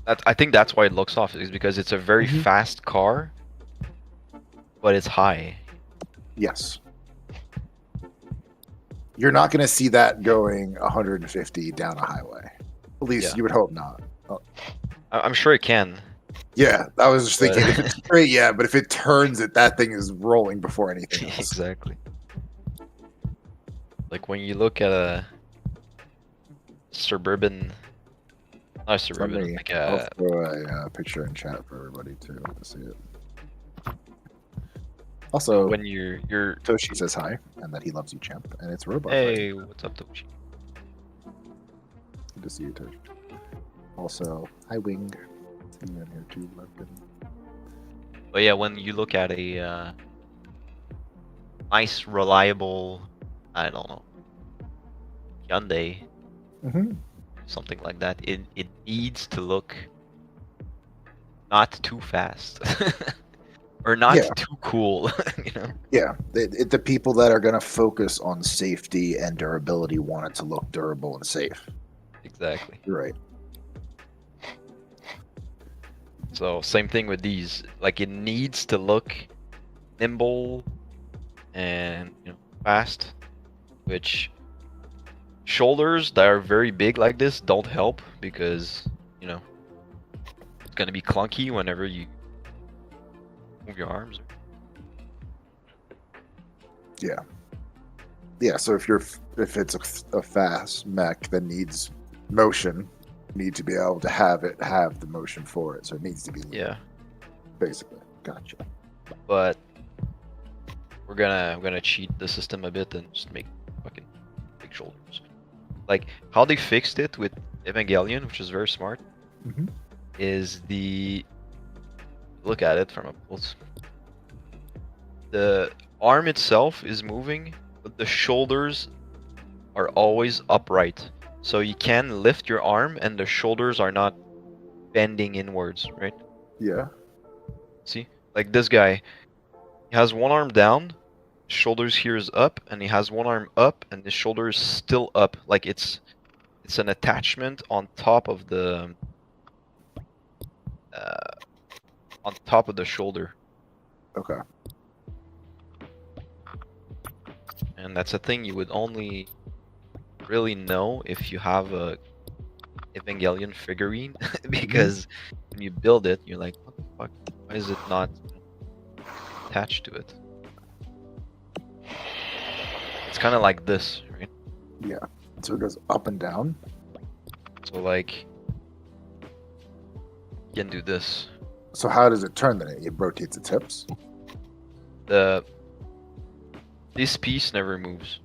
I think that's why it looks off, is because it's a very
Mhm.
fast car, but it's high.
Yes. You're not going to see that going 150 down a highway. At least
Yeah.
you would hope not.
I'm sure it can.
Yeah, I was just thinking
But-
if it's straight, yeah, but if it turns it, that thing is rolling before anything else.
Exactly. Like when you look at a suburban, not a
Let
suburban,
me,
like
I'll
a,
throw a picture in chat for everybody too to see it. Also,
when you're,
Toshi says hi and that he loves you, champ, and it's robot.
hey, what's up, Tochi?
Good to see you, Toshi. Also, hi, Wing. See you in here too, Logan.
But yeah, when you look at a nice, reliable, I don't know, Hyundai,
Mm-hmm.
something like that, it needs to look not too fast. Or not
Yeah.
too cool, you know?
Yeah, the people that are going to focus on safety and durability want it to look durable and safe.
Exactly.
You're right.
So same thing with these. Like it needs to look nimble and, you know, fast, which shoulders that are very big like this don't help because, you know, it's gonna be clunky whenever you move your arms.
Yeah. Yeah, so if it's a fast mech that needs motion, you need to be able to have the motion for it. So it needs to be lean,
Yeah,
basically. Gotcha.
but we're gonna cheat the system a bit and just make fucking big shoulders. Like how they fixed it with Evangelion, which is very smart,
Mhm.
is look at it from up close. The arm itself is moving, but the shoulders are always upright. So you can lift your arm and the shoulders are not bending inwards, right?
Yeah.
See? Like this guy, he has one arm down, shoulders here is up, and he has one arm up and his shoulder is still up. Like it's an attachment uh, on top of the shoulder.
Okay.
And that's a thing you would only really know if you have a Evangelion figurine, because when you build it, you're like, what the fuck? Why is it not attached to it? It's kind of like this, right?
Yeah. So it goes up and down.
So like, you can do this.
So how does it turn then? It rotates its hips.
This piece never moves.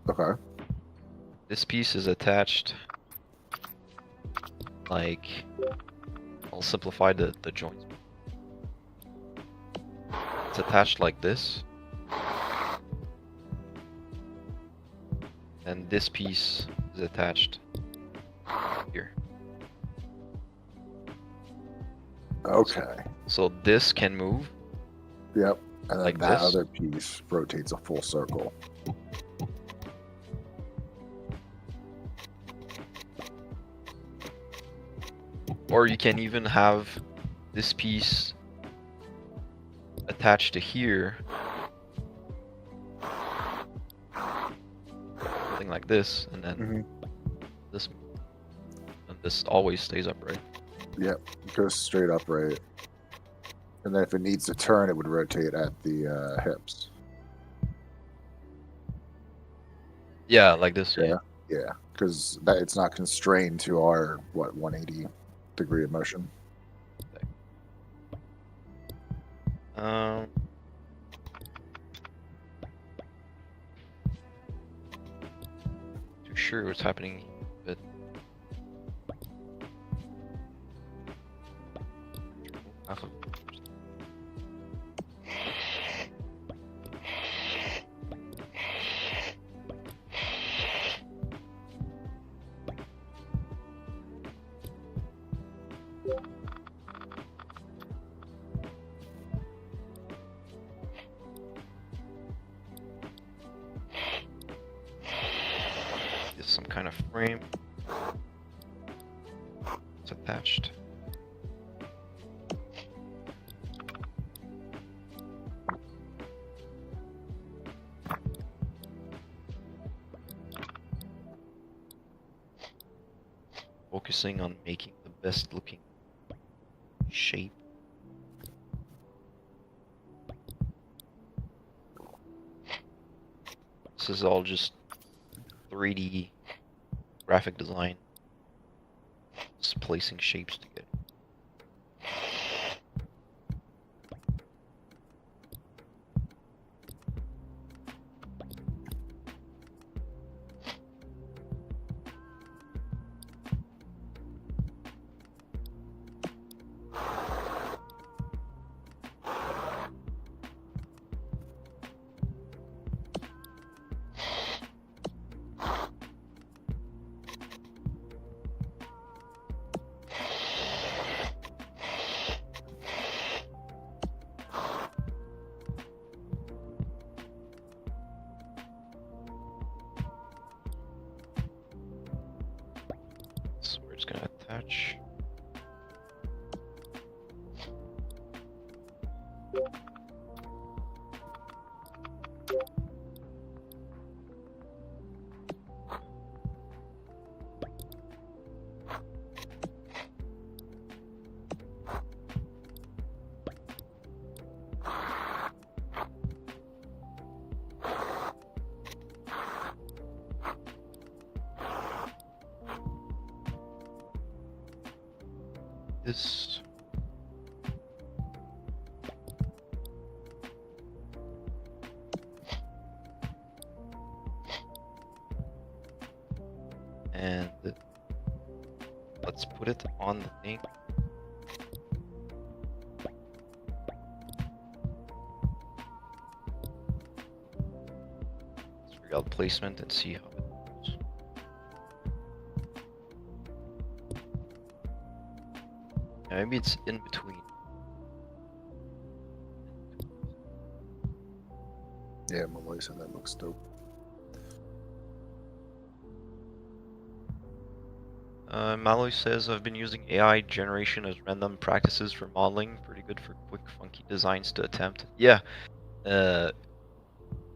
Okay.
This piece is attached like I'll simplify the joints. It's attached like this. And this piece is attached here.
Okay.
So this can move.
Yep. And then
Like
that
this?
other piece rotates a full circle.
Or you can even have this piece attached to here. Something like this, and then this, and this always stays upright.
Yep. It goes straight upright. And then if it needs to turn, it would rotate at the hips.
Yeah, like this.
Yeah. Yeah. Because it's not constrained to our, 180 degree of motion.
Um, Too sure what's happening, but half of is some kind of frame. It's attached. Focusing on making the best looking shape. This is all just 3D graphic design. Just placing shapes together. So we're just gonna attach. This. And let's put it on the thing. Let's figure out placement and see how it goes. Yeah, maybe it's in between.
Yeah, Malloy said that looks dope.
Malloy says, I've been using AI generation as random practices for modeling. Pretty good for quick, funky designs to attempt. Yeah,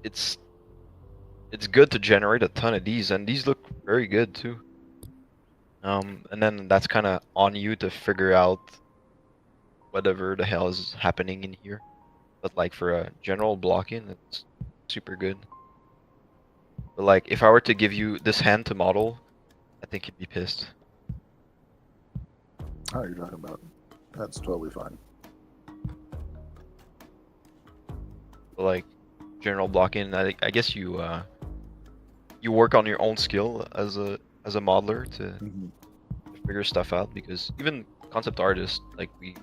it's good to generate a ton of these, and these look very good too. And then that's kind of on you to figure out whatever the hell is happening in here. But like for a general blocking, it's super good. But like if I were to give you this hand to model, I think you'd be pissed.
How are you talking about? That's totally fine.
But like general blocking, I guess you you work on your own skill as a modeler to figure stuff out, because even concept artist. Like we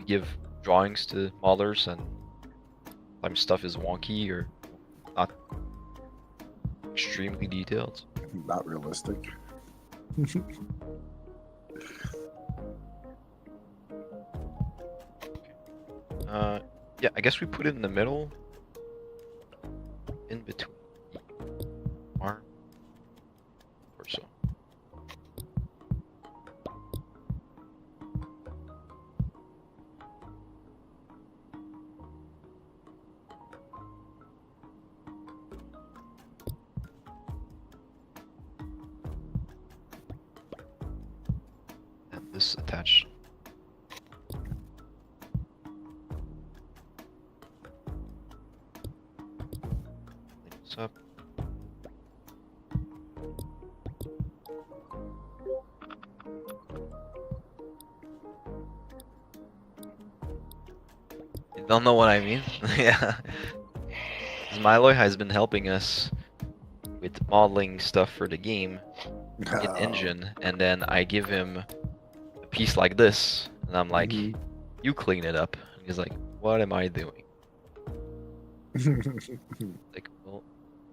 give drawings to modelers, and sometimes stuff is wonky or not extremely detailed.
Not realistic.
Yeah, I guess we put it in the middle, in between the arm or so. And this attached. Clean this up. You don't know what I mean? Yeah. 'Cause Milo has been helping us with modeling stuff for the game in Engine, and then I give him a piece like this, and I'm like, you clean it up. And he's like, what am I doing? Like, well,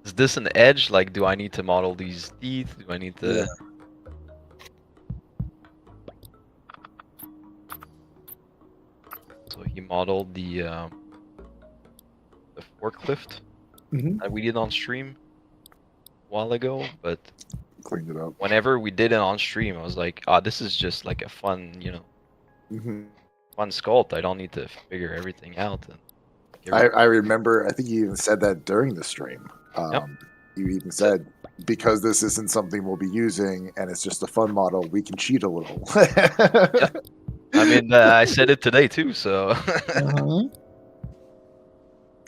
is this an edge? Like, do I need to model these teeth? Do I need to?
Yeah.
So he modeled the forklift that we did on stream a while ago, but
Cleaned it up.
whenever we did it on stream, I was like, ah, this is just like a fun, you know, fun sculpt. I don't need to figure everything out. And
I remember, I think you even said that during the stream.
Yep.
You even said, because this isn't something we'll be using and it's just a fun model, we can cheat a little.
I mean, I said it today too, so.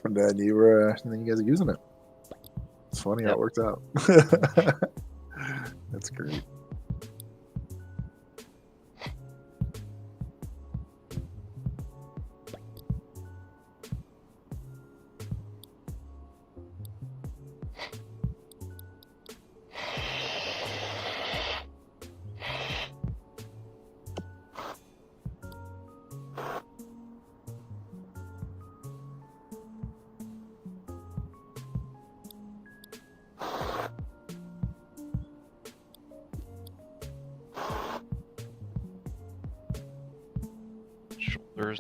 And then you guys are using it. It's funny how it worked out. That's great.
Shoulders.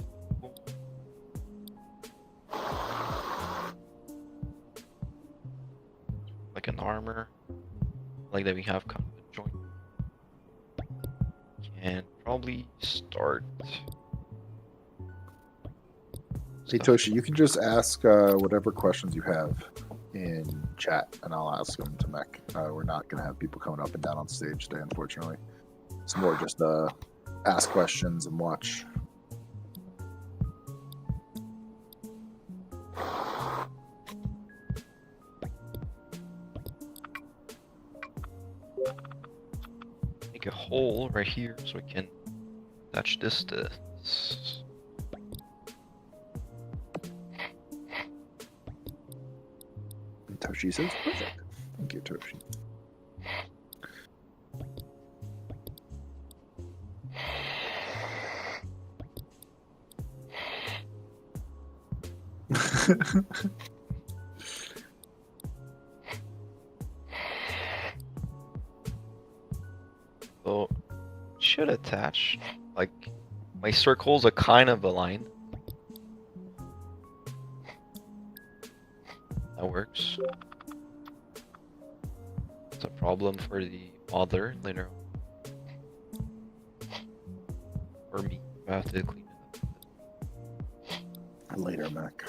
Like an armor. Like that we have kind of a joint. Can probably start.
Hey Toshi, you can just ask whatever questions you have in chat, and I'll ask them to Mech. We're not going to have people coming up and down on stage today, unfortunately. It's more just ask questions and watch.
Make a hole right here so we can attach this to this.
Toshi says perfect. Thank you, Toshi.
So should attach. Like my circles are kind of aligned. That works. It's a problem for the other later on. For me, I have to clean it up.
Later, Mech.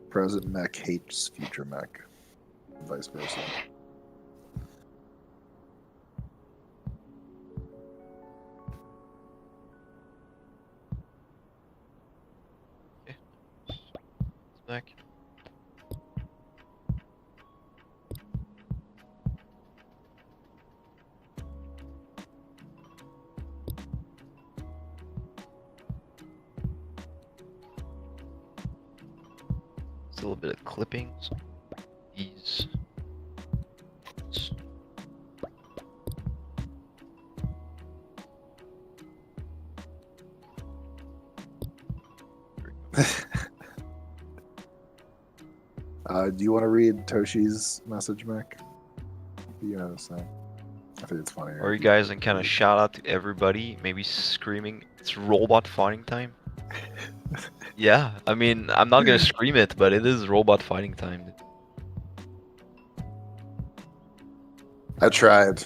Present Mech hates future Mech. Vice versa.
Back. Still a bit of clippings. These.
Do you want to read Toshi's message, Mac? What do you have to say? I think it's funny.
Or you guys can kind of shout out to everybody, maybe screaming, "It's robot fighting time." Yeah, I mean, I'm not gonna scream it, but it is robot fighting time.
I tried.